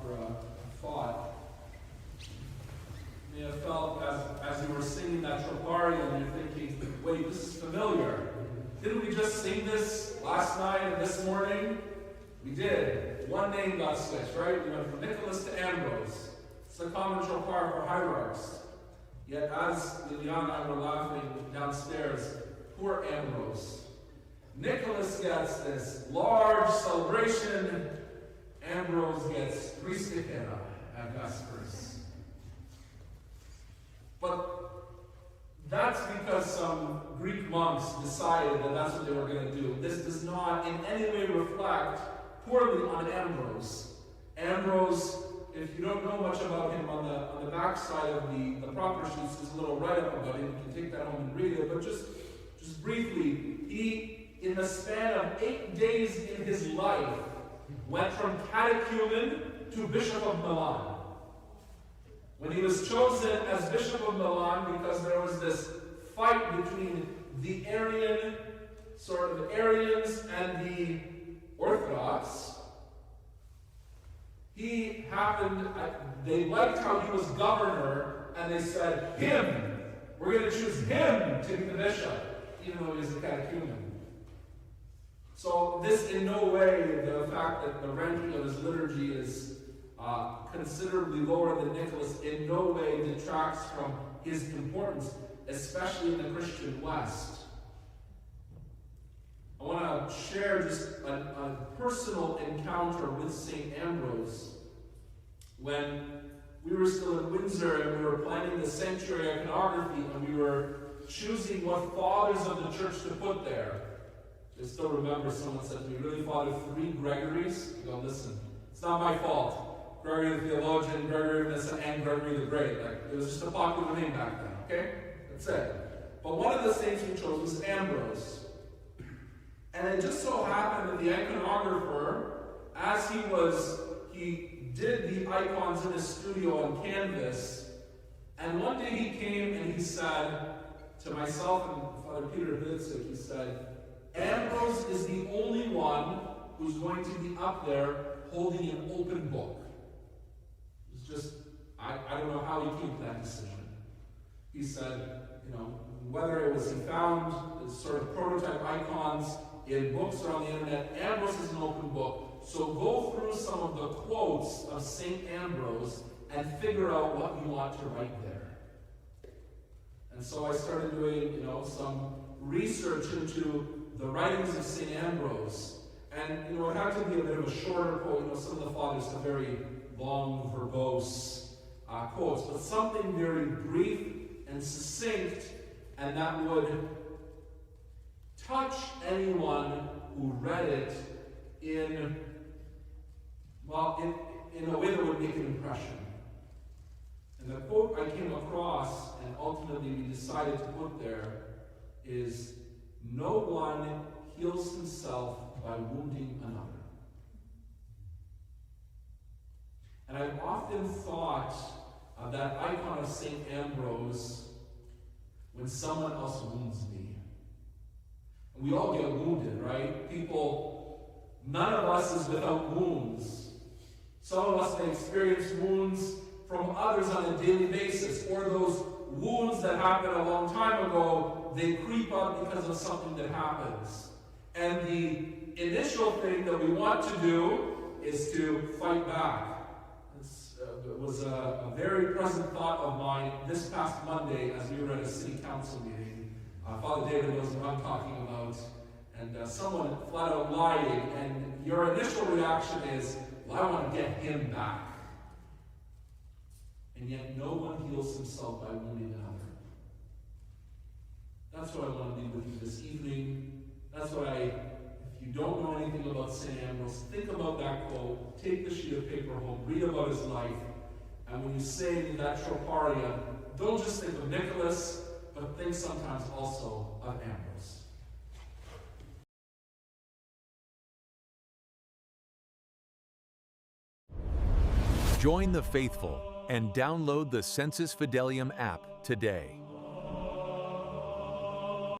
for a thought. You may have felt as you were singing that troparium, you're thinking, wait, this is familiar. Didn't we just sing this last night and this morning? We did. One name got switched, right? We went from Nicholas to Ambrose. It's a common tropar for hierarchs. Yet as Liliana and I were laughing downstairs, poor Ambrose. Nicholas gets this large celebration. Ambrose gets Christikera at Vespers. But that's because some Greek monks decided that that's what they were going to do. This does not in any way reflect poorly on Ambrose. Ambrose, if you don't know much about him, on the back side of the proper sheets, there's a little write-up about him. You can take that home and read it. But just briefly, he, in the span of 8 days in his life, went from catechumen to Bishop of Milan. When he was chosen as Bishop of Milan, because there was this fight between the Arians and the Orthodox, they liked how he was governor, and they said, him, we're going to choose him to be the bishop, even though he was a catechumen. So this in no way, the fact that the ranking of his liturgy is considerably lower than Nicholas, in no way detracts from his importance, especially in the Christian West. I want to share just a personal encounter with St. Ambrose. When we were still in Windsor and we were planning the sanctuary iconography and we were choosing what fathers of the church to put there. I still remember someone said to me, really, Father, 3 Gregories? I go, listen, it's not my fault. Gregory the theologian, Gregory this, and Gregory the Great. It was just a popular name back then, okay? That's it. But one of the saints we chose was Ambrose. And it just so happened that the iconographer, as he did the icons in his studio on canvas, and one day he came and he said to myself and Father Peter Blitzig, he said, Ambrose is the only one who's going to be up there holding an open book. It's just, I don't know how he came to that decision. He said, whether it was he found sort of prototype icons in books or on the internet, Ambrose is an open book. So go through some of the quotes of St. Ambrose and figure out what you want to write there. And so I started doing, some research into the writings of St. Ambrose. And, it had to be a bit of a shorter quote. Some of the fathers have very long, verbose quotes, but something very brief and succinct, and that would touch anyone who read it in a way that would make an impression. And the quote I came across, and ultimately we decided to put there, is, "No one heals himself by wounding another." And I've often thought of that icon of St. Ambrose when someone else wounds me. And we all get wounded, right? None of us is without wounds. Some of us may experience wounds from others on a daily basis, or those wounds that happened a long time ago, they creep up because of something that happens. And the initial thing that we want to do is to fight back. It was a very present thought of mine this past Monday as we were at a city council meeting. Father David knows what I'm talking about. And someone flat out lying, and your initial reaction is, well, I want to get him back. And yet no one heals himself by wounding another. That's what I want to leave with you this evening. That's what if you don't know anything about St. Ambrose, think about that quote, take the sheet of paper home, read about his life, and when you say that troparia, don't just think of Nicholas, but think sometimes also of Ambrose. Join the faithful and download the Sensus Fidelium app today.